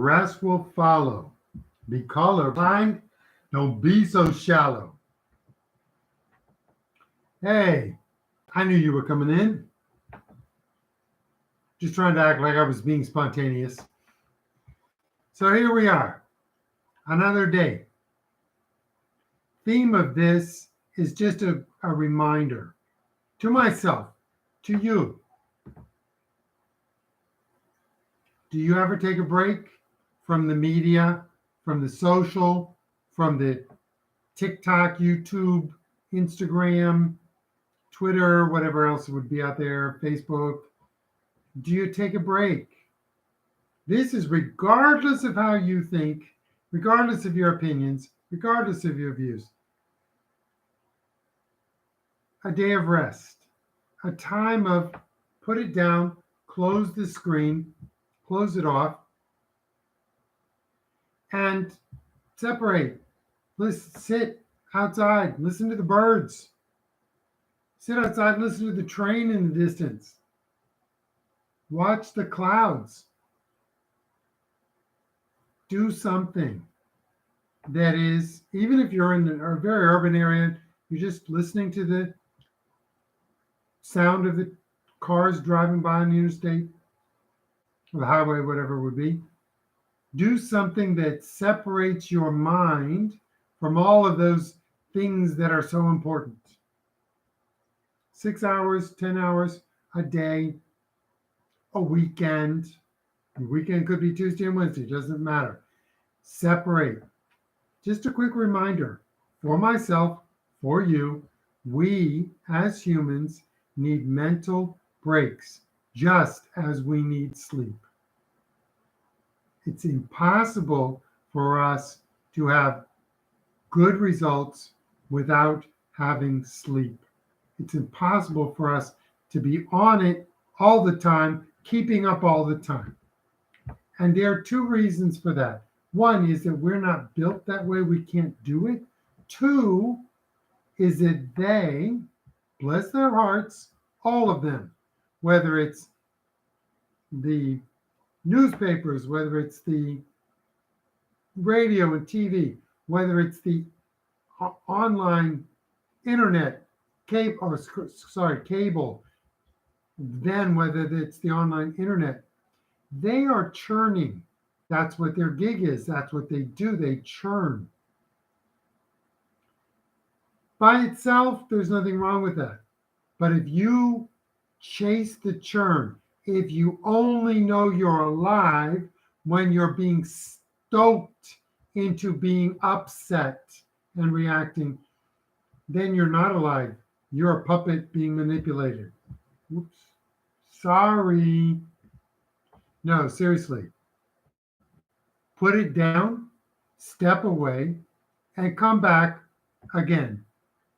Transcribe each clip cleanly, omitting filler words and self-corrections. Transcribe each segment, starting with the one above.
rest will follow. Be colorblind. Don't be so shallow. Hey, I knew you were coming in. Just trying to act like I was being spontaneous. So here we are, another day. Theme of this is just a reminder to myself, to you. Do you ever take a break from the media, from the social, from the TikTok, YouTube, Instagram, Twitter, whatever else would be out there, Facebook? Do you take a break? This is regardless of how you think, regardless of your opinions, regardless of your views. A day of rest, a time of put it down, close the screen, close it off, and separate. Let's sit outside, listen to the birds. Sit outside, listen to the train in the distance. Watch the clouds. Do something that is, even if you're in a very urban area, you're just listening to the sound of the cars driving by on the interstate or the highway, whatever it would be. Do something that separates your mind from all of those things that are so important. 6 hours, 10 hours a day, a weekend. The weekend could be Tuesday and Wednesday, doesn't matter. Separate. Just a quick reminder for myself, for you, we as humans need mental breaks just as we need sleep. It's impossible for us to have good results without having sleep. It's impossible for us to be on it all the time, keeping up all the time. And there are two reasons for that. One is that we're not built that way, we can't do it. Two is that they, bless their hearts, all of them, whether it's the newspapers, whether it's the radio and TV, whether it's the online internet, cable, then whether it's the online internet, they are churning. That's what their gig is. That's what they do. They churn. By itself, there's nothing wrong with that. But if you chase the churn, if you only know you're alive when you're being stoked into being upset and reacting, then you're not alive. You're a puppet being manipulated. Oops. Sorry. No, seriously. Put it down, step away, and come back again.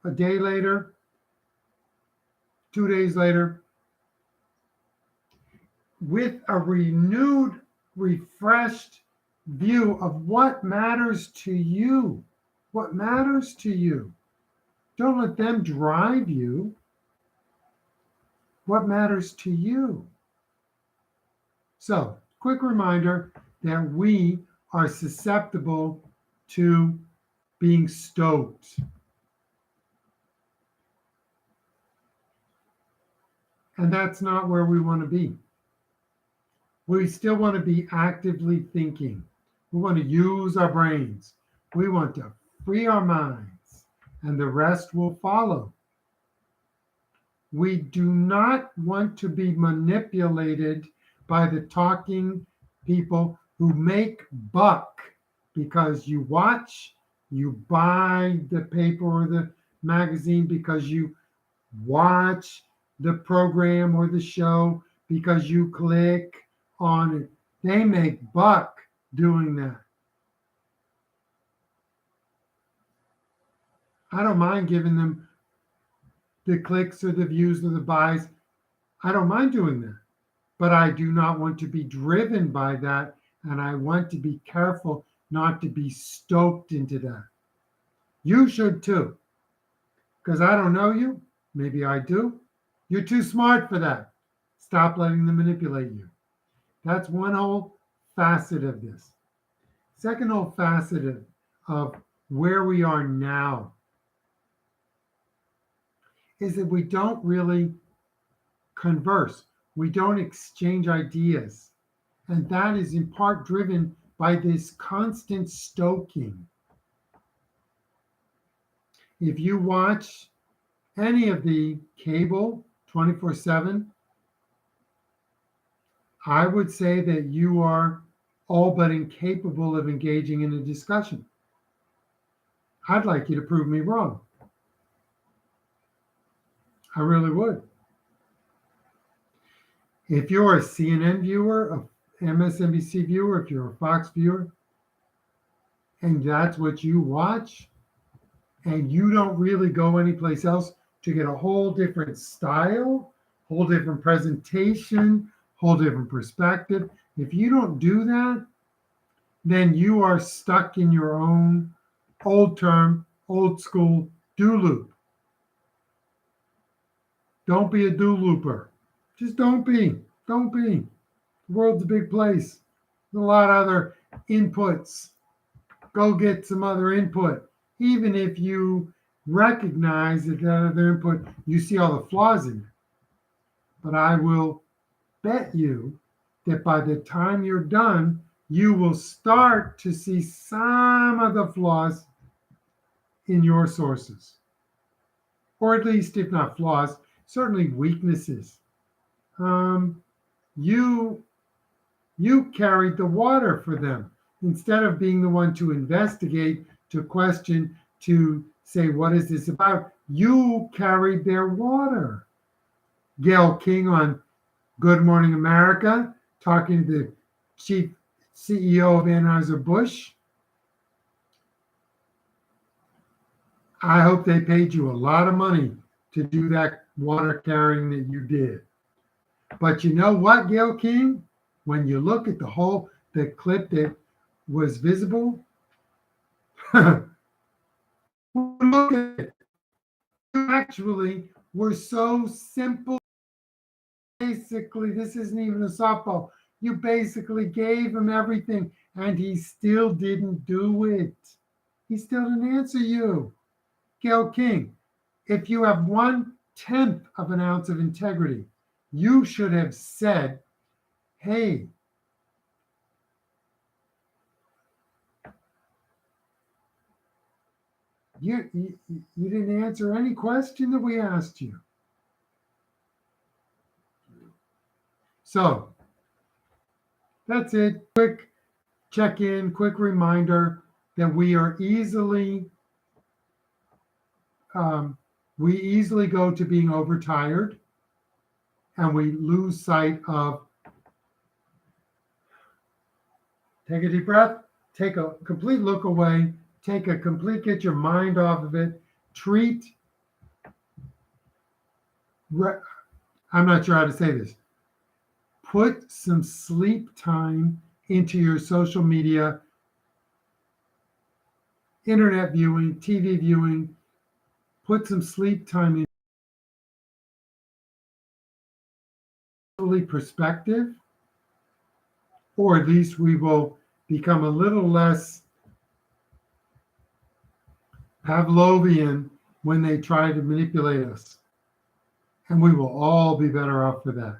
A day later, 2 days later, with a renewed, refreshed view of what matters to you. What matters to you. Don't let them drive you. What matters to you? So, quick reminder that we are susceptible to being stoked. And that's not where we want to be. We still want to be actively thinking. We want to use our brains. We want to free our minds, and the rest will follow. We do not want to be manipulated by the talking people who make buck because you watch, you buy the paper or the magazine because you watch the program or the show because you click on it. They make buck doing that. I don't mind giving them the clicks or the views or the buys. I don't mind doing that. But I do not want to be driven by that. And I want to be careful not to be stoked into that. You should too. Because I don't know you. Maybe I do. You're too smart for that. Stop letting them manipulate you. That's one whole facet of this. Second whole facet of where we are now is that we don't really converse. We don't exchange ideas. And that is in part driven by this constant stoking. If you watch any of the cable 24/7, I would say that you are all but incapable of engaging in a discussion. I'd like you to prove me wrong. I really would. If you're a CNN viewer, a MSNBC viewer, if you're a Fox viewer, and that's what you watch, and you don't really go anyplace else to get a whole different style, whole different presentation, whole different perspective, if you don't do that, then you are stuck in your own old term, old school do loop. Don't be a do looper. Just don't be. Don't be. The world's a big place. There's a lot of other inputs. Go get some other input. Even if you recognize that other input, you see all the flaws in it. But I will bet you that by the time you're done, you will start to see some of the flaws in your sources. Or at least, if not flaws, certainly weaknesses. You carried the water for them instead of being the one to investigate, to question, to say, what is this about? You carried their water. Gayle King on Good Morning America, talking to the chief CEO of Anheuser-Busch. I hope they paid you a lot of money to do that water carrying that you did. But you know what, Gayle King? When you look at the clip that was visible, look at it. You actually were so simple. Basically, this isn't even a softball. You basically gave him everything, and he still didn't do it. He still didn't answer you. Gayle King, if you have 1/10 of an ounce of integrity, you should have said, hey, you didn't answer any question that we asked you. So that's it. Quick check-in, quick reminder that we easily go to being overtired, and we lose sight of. Take a deep breath, take a complete look away, get your mind off of it, I'm not sure how to say this. Put some sleep time into your social media, internet viewing, TV viewing. Put some sleep time in perspective, or at least we will become a little less Pavlovian when they try to manipulate us. And we will all be better off for that.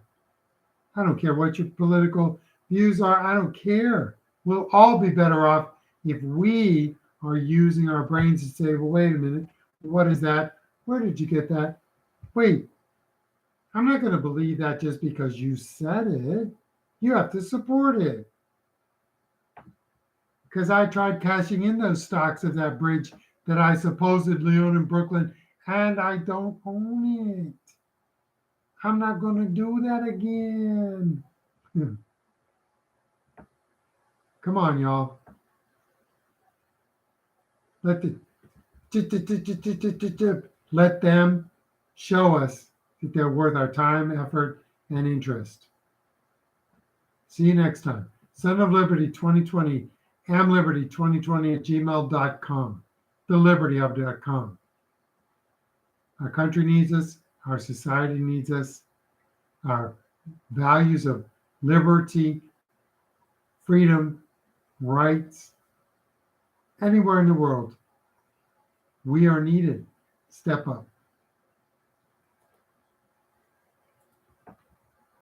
I don't care what your political views are. I don't care. We'll all be better off if we are using our brains to say, well, wait a minute. What is that? Where did you get that? Wait, I'm not going to believe that just because you said it. You have to support it. Because I tried cashing in those stocks of that bridge that I supposedly own in Brooklyn, and I don't own it. I'm not going to do that again. Come on, y'all. Let them show us that they're worth our time, effort, and interest. See you next time. Son of Liberty 2020, amliberty2020@gmail.com, thelibertyhub.com. Our country needs us. Our society needs us. Our values of liberty, freedom, rights, anywhere in the world. We are needed. Step up.